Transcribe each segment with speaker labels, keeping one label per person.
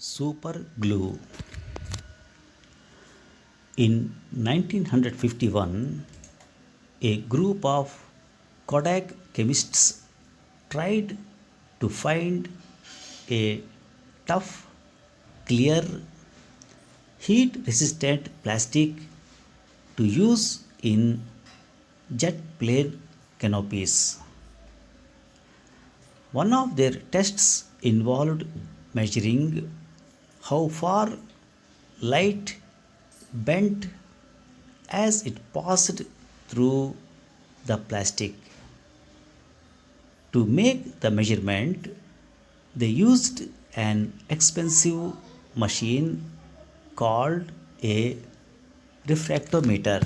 Speaker 1: Super glue. In 1951, a group of Kodak chemists tried to find a tough, clear, heat resistant plastic to use in jet plane canopies. One of their tests involved measuring how far light bent as it passed through the plastic. To make the measurement, they used an expensive machine called a refractometer.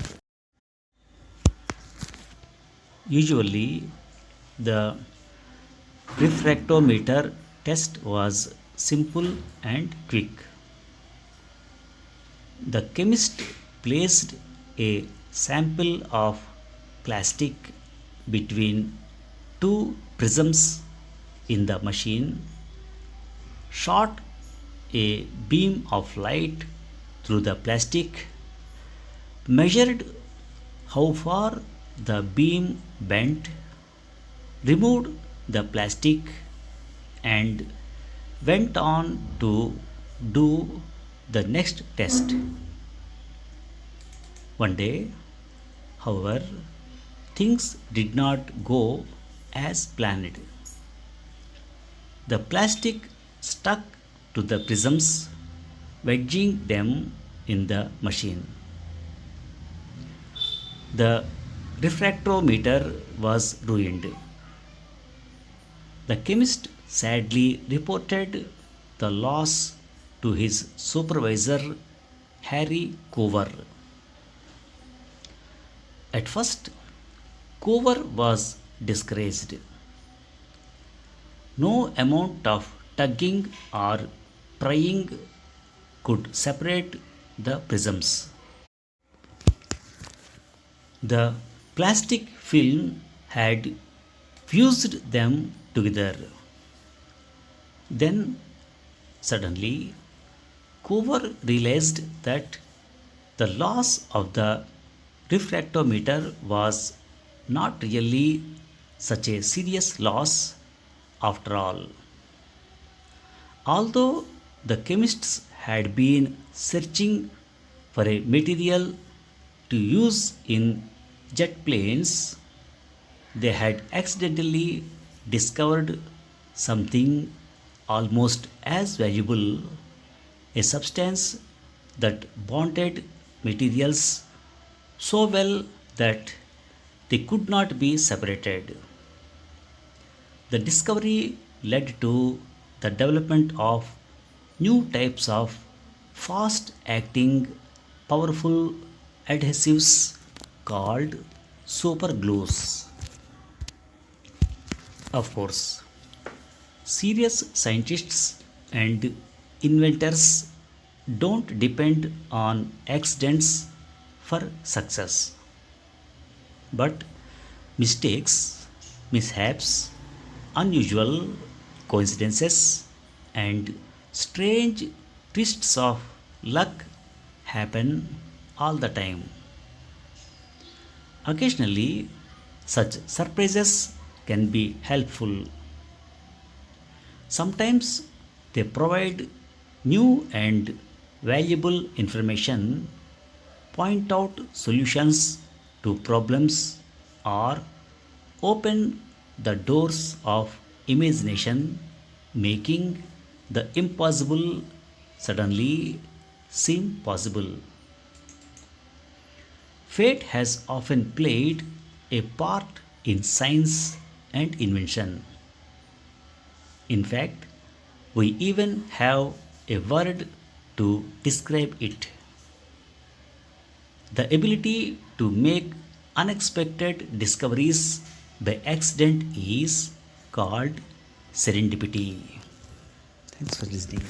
Speaker 1: Usually, the refractometer test was simple and quick. The chemist placed a sample of plastic between two prisms in the machine, shot a beam of light through the plastic, measured how far the beam bent, removed the plastic, and went on to do the next test. One day, however, things did not go as planned. The plastic stuck to the prisms, wedging them in the machine. The refractometer was ruined. The chemist sadly reported the loss to his supervisor, Harry Coover. At first, Coover was discouraged. No amount of tugging or prying could separate the prisms. The plastic film had fused them together. Then, suddenly, Coover realized that the loss of the refractometer was not really such a serious loss after all. Although the chemists had been searching for a material to use in jet planes, they had accidentally discovered something almost as valuable, a substance that bonded materials so well that they could not be separated. The discovery led to the development of new types of fast acting, powerful adhesives called superglues. Of course, serious scientists and inventors don't depend on accidents for success, but mistakes, mishaps, unusual coincidences, and strange twists of luck happen all the time. Occasionally, such surprises can be helpful. Sometimes they provide new and valuable information, point out solutions to problems, or open the doors of imagination, making the impossible suddenly seem possible. Fate has often played a part in science and invention. In fact, we even have a word to describe it. The ability to make unexpected discoveries by accident is called serendipity. Thanks for listening.